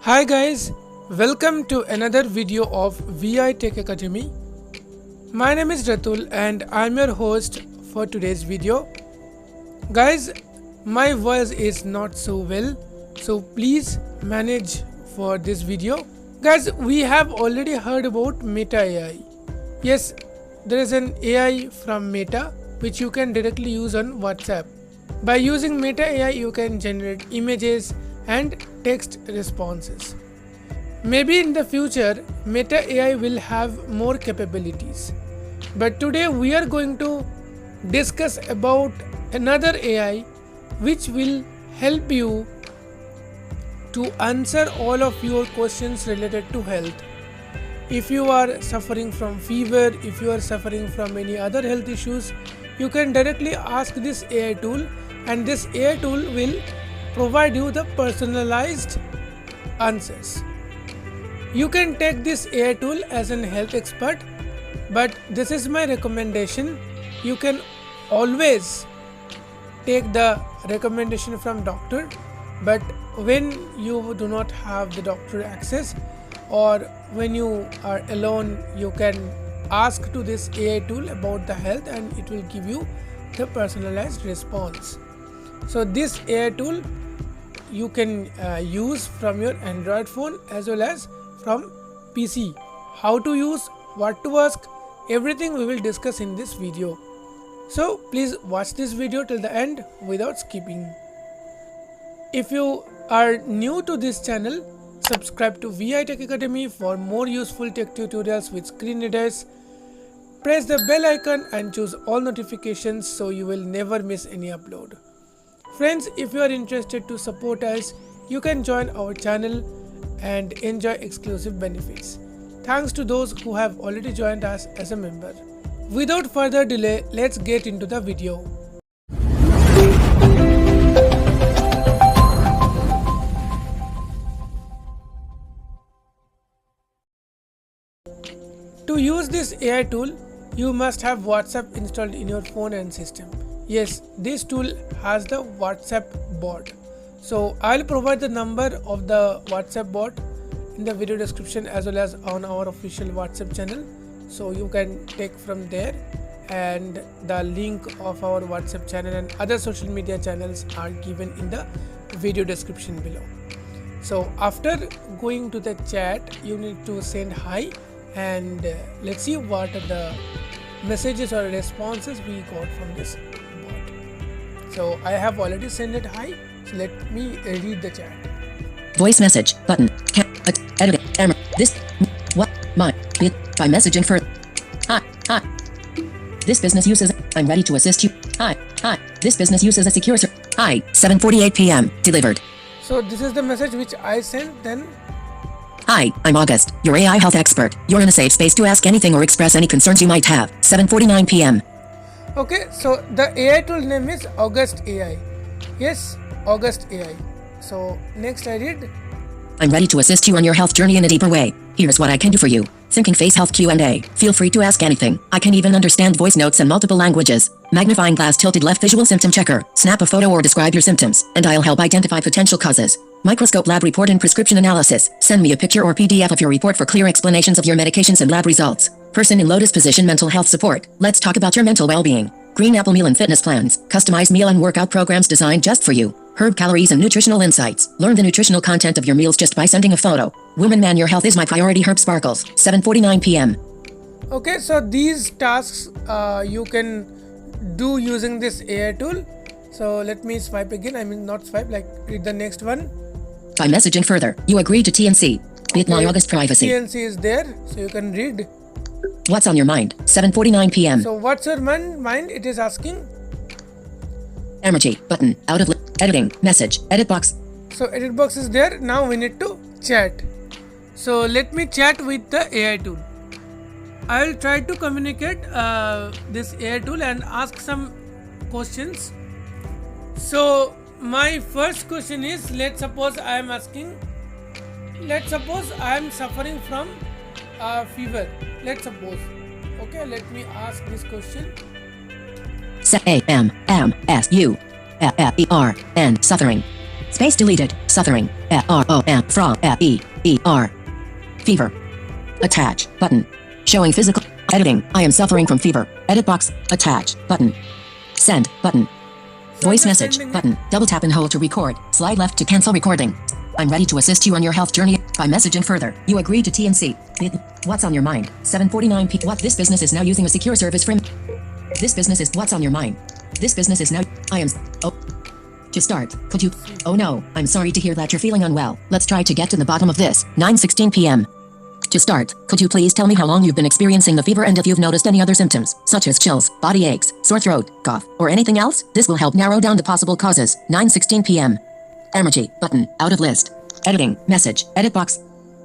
Hi guys, welcome to another video of VI Tech Academy. My name is Ratul and I'm your host for today's video. Guys, my voice is not so well, so please manage for this video. Guys, we have already heard about Meta AI. Yes, there is an AI from Meta which you can directly use on WhatsApp. By using Meta AI, you can generate images and text responses. Maybe in the future, Meta AI will have more capabilities. But today we are going to discuss about another AI which will help you to answer all of your questions related to health. If you are suffering from fever, if you are suffering from any other health issues, you can directly ask this AI tool, and this AI tool will provide you the personalized answers. You can take this AI tool as an health expert, but this is my recommendation. You can always take the recommendation from doctor, but when you do not have the doctor access or when you are alone, you can ask to this AI tool about the health and it will give you the personalized response. So this AI tool you can use from your Android phone as well as from PC. How to use, what to ask, everything we will discuss in this video. So please watch this video till the end without skipping. If you are new to this channel, subscribe to VI Tech Academy for more useful tech tutorials with screen readers. Press the bell icon and choose all notifications so you will never miss any upload. Friends, if you are interested to support us, you can join our channel and enjoy exclusive benefits. Thanks to those who have already joined us as a member. Without further delay, let's get into the video. To use this AI tool, you must have WhatsApp installed in your phone and system. Yes, this tool has the WhatsApp bot. So I'll provide the number of the WhatsApp bot in the video description as well as on our official WhatsApp channel. So you can take from there, and the link of our WhatsApp channel and other social media channels are given in the video description below. So after going to the chat, you need to send hi, and let's see what are the messages or responses we got from this bot. So I have already sent it hi, so let me read the chat. Voice message button. Edit camera. This what my bit by messaging for. Hi. This business uses. I'm ready to assist you. Hi. This business uses a secure. Hi. 7:48 p.m. Delivered. So this is the message which I sent. Then Hi, I'm August, your AI health expert. You're in a safe space to ask anything or express any concerns you might have. 7:49 p.m. okay, so the AI tool name is August AI. Yes, August AI. So next I read. I'm ready to assist you on your health journey in a deeper way. Here's what I can do for you. Syncing face health Q&A. Feel free to ask anything. I can even understand voice notes in multiple languages. Magnifying glass tilted left visual symptom checker. Snap a photo or describe your symptoms, and I'll help identify potential causes. Microscope lab report and prescription analysis. Send me a picture or PDF of your report for clear explanations of your medications and lab results. Person in lotus position mental health support. Let's talk about your mental well-being. Green apple meal and fitness plans. Customized meal and workout programs designed just for you. Herb calories and nutritional insights. Learn the nutritional content of your meals just by sending a photo. Woman man, your health is my priority. Herb sparkles. 7:49 p.m. Okay, so these tasks you can do using this AI tool. So let me swipe again. I mean not swipe, like read the next one. By messaging further, you agreed to TNC. Bitly August privacy. TNC is there, so you can read. What's on your mind? 7:49 p.m. So what's your mind? It is asking. Emoji button out of editing message edit box. So edit box is there. Now we need to chat. So let me chat with the AI tool. I will try to communicate this AI tool and ask some questions. So my first question is, let's suppose I am suffering from fever. Let's suppose. Okay, let me ask this question. S-A-M-M-S-U-F-F-E-R-N suffering. Space deleted. Suffering. Fever. Fever. Attach button. Showing physical editing. I am suffering from fever. Edit box. Attach button. Send button. Voice message button. Double tap and hold to record. Slide left to cancel recording. I'm ready to assist you on your health journey by messaging further. You agree to TNC. What's on your mind? 7:49 p. What this business is now using a secure service from. This business is what's on your mind. This business is now. I am. Oh. To start, could you? Oh no, I'm sorry to hear that you're feeling unwell. Let's try to get to the bottom of this. 9:16 p.m. To start, could you please tell me how long you've been experiencing the fever and if you've noticed any other symptoms, such as chills, body aches, sore throat, cough, or anything else? This will help narrow down the possible causes. 9:16 p.m. Emergency button. Out of list. Editing. Message. Edit box.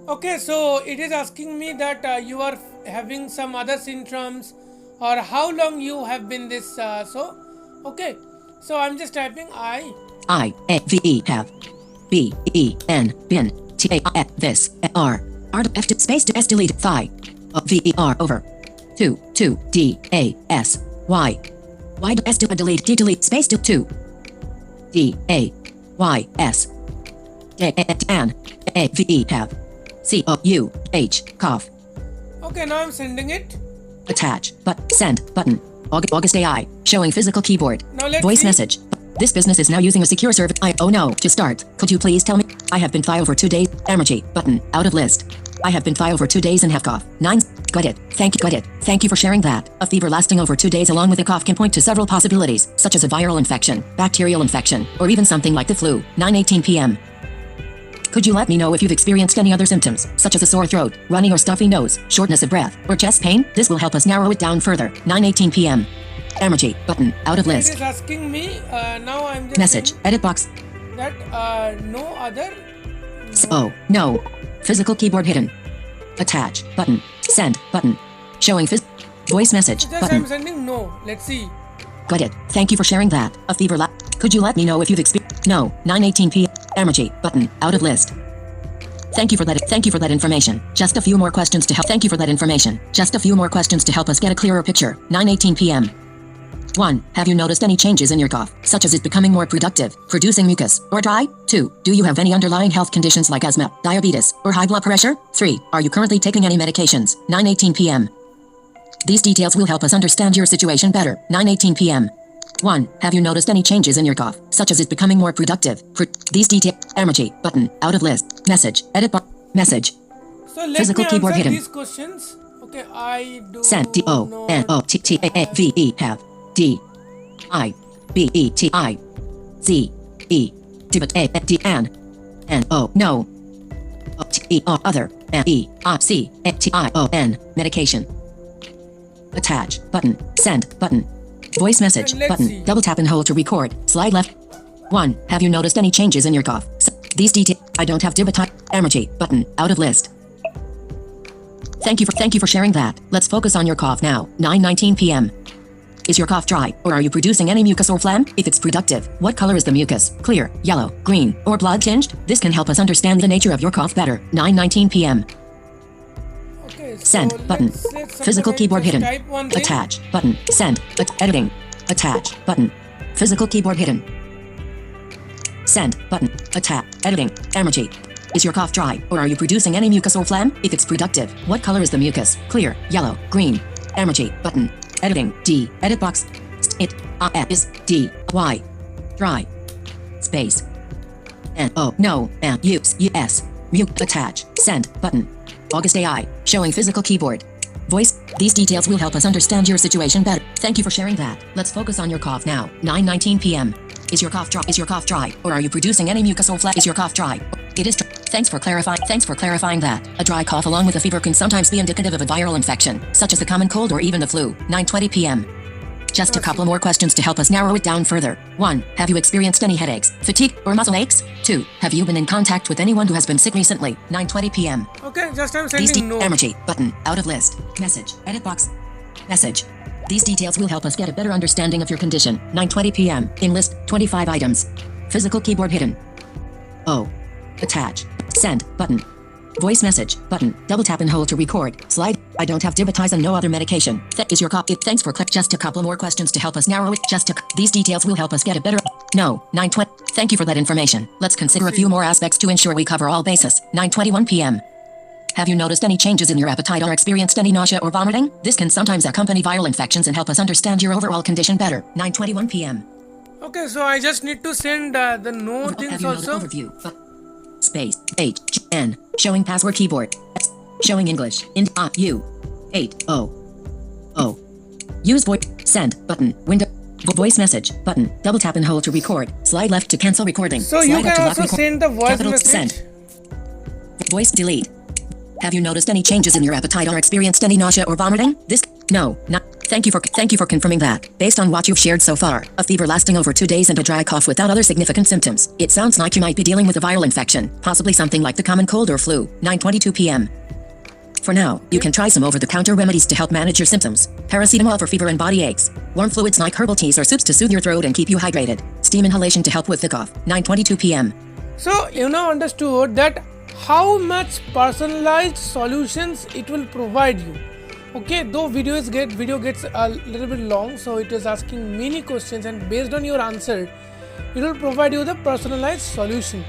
Okay, so it is asking me that you are having some other symptoms or how long you have been this okay, so I'm just typing I-A-V-E have B-E-N been T-A-I this R R F to space to S delete phi V-E-R over 2 D-A-S-Y Y to S to delete D delete space to 2 D-A-Y-S D-A-N A-V-E have C-O-U-H cough. Okay, now I'm sending it. Attach but send button. August AI showing physical keyboard. Now let's Voice see. message. This business is now using a secure service. Oh no. To start, could you please tell me? I have been filed for 2 days. Emergency button. Out of list. I have been filed for 2 days and have cough. 9. Got it. Thank you. Got it. Thank you for sharing that. A fever lasting over 2 days along with a cough can point to several possibilities, such as a viral infection, bacterial infection, or even something like the flu. 9:18 p.m. Could you let me know if you've experienced any other symptoms, such as a sore throat, runny or stuffy nose, shortness of breath, or chest pain? This will help us narrow it down further. 9:18 p.m. Emergency button. Out of It list. is asking me now I'm just Message. Edit box. saying that no other. Oh, no. Physical keyboard hidden. Attach button. Send button. Showing voice message Just button. I'm sending no. Let's see. Got it. Thank you for sharing that. A fever Could you let me know if you've experienced? No. 9:18 p.m. Emergency button. Out of list. Thank you for that information. Just a few more questions to help. Thank you for that information. Just a few more questions to help us get a clearer picture. 9:18 p.m. 1. Have you noticed any changes in your cough, such as it becoming more productive, producing mucus, or dry? 2. Do you have any underlying health conditions like asthma, diabetes, or high blood pressure? 3. Are you currently taking any medications? 9:18 p.m. These details will help us understand your situation better. 9:18 p.m. 1. Have you noticed any changes in your cough, such as it becoming more productive? These details. Emergency button. Out of list. Message. Edit box. Message. So let Physical me keyboard answer hidden. these questions. Okay, I do Send D-O-N-O-T-T-A-V-E have D-I-B-E-T-I-Z-E D-A-D-N N-O O-T-E-R other N-E-I-C-A-T-I-O-N medication. Attach button. Send button. Voice message And let's button. see. Double tap and hold to record. Slide left. 1. Have you noticed any changes in your cough? These details. I don't have dibitite. Emergency button. Out of list. Thank you for sharing that. Let's focus on your cough now. 9:19 p.m. Is your cough dry, or are you producing any mucus or phlegm? If it's productive, what color is the mucus? Clear, yellow, green, or blood tinged? This can help us understand the nature of your cough better. 9:19 p.m. Okay, so Send button. let's Physical keyboard just hidden. type one thing. Attach button. Send. Editing. Attach button. Physical keyboard hidden. Send button. Attach. Editing. Emergency. Is your cough dry, or are you producing any mucus or phlegm? If it's productive, what color is the mucus? Clear, yellow, green. Emergency button. Editing. D. Edit box. It. Is. D. Y. Dry. Space. N. O. No. N. U. U. S. Mute. Attach. Send button. August AI. Showing physical keyboard. Voice. These details will help us understand your situation better. Thank you for sharing that. Let's focus on your cough now. 9:19 p.m. Is your cough dry? Is your cough dry? Or are you producing any mucus or phlegm? Is your cough dry? It is dry. Thanks for clarifying that. A dry cough along with a fever can sometimes be indicative of a viral infection, such as the common cold or even the flu. 9:20 p.m. Just a couple more questions to help us narrow it down further. 1. Have you experienced any headaches, fatigue, or muscle aches? 2. Have you been in contact with anyone who has been sick recently? 9:20 p.m. Okay, just I'm These sending no. Emergency button. Out of list. Message. Edit box. Message. These details will help us get a better understanding of your condition. 9:20 p.m. In list 25 items. Physical keyboard hidden. O. Attach. Send button. Voice message button. Double tap and hold to record. Slide. I don't have dibitize and no other medication. That is your copy. Thanks for click. Just a couple more questions to help us narrow it. These details will help us get a better. No, 9:20. Thank you for that information. Let's consider a few more aspects to ensure we cover all bases. 9:21 p.m. Have you noticed any changes in your appetite or experienced any nausea or vomiting? This can sometimes accompany viral infections and help us understand your overall condition better. 9:21 p.m. Okay, so I just need to send the no things Have you noticed also. overview? Space H N showing password keyboard. Showing English in U 8 O O. Use voice send button window. Voice message button. Double tap and hold to record. Slide left to cancel recording. So Slide you up can to lock also record. send the voice Capital message. send. Voice delete. Have you noticed any changes in your appetite or experienced any nausea or vomiting? This no, not. Thank you for confirming that. Based on what you've shared so far, a fever lasting over 2 days and a dry cough without other significant symptoms. It sounds like you might be dealing with a viral infection, possibly something like the common cold or flu. 9:22 p.m. For now, you can try some over-the-counter remedies to help manage your symptoms. Paracetamol for fever and body aches. Warm fluids like herbal teas or soups to soothe your throat and keep you hydrated. Steam inhalation to help with the cough. 9:22 p.m. So you now understood that how much personalized solutions it will provide you. Okay, though video gets a little bit long, so it is asking many questions, and based on your answer, it will provide you the personalized solution.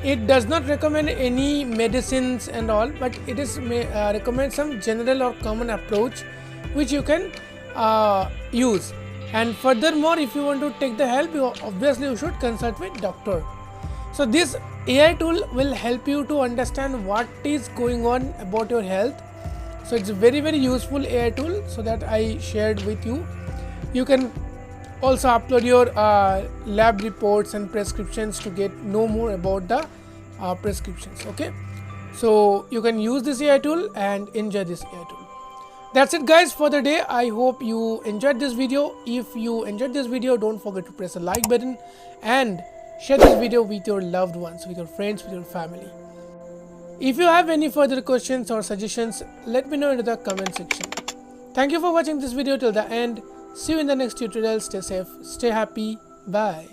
It does not recommend any medicines and all, but it is recommend some general or common approach which you can use. And furthermore, if you want to take the help, you should consult with doctor. So this AI tool will help you to understand what is going on about your health. So it's a very useful AI tool, so that I shared with you. You can also upload your lab reports and prescriptions to know more about the prescriptions. Okay, so you can use this AI tool and enjoy this AI tool. That's it guys for the day. I hope you enjoyed this video. If you enjoyed this video, don't forget to press the like button and share this video with your loved ones, with your friends, with your family. If you have any further questions or suggestions, let me know in the comment section. Thank you for watching this video till the end. See you in the next tutorial. Stay safe, stay happy. Bye.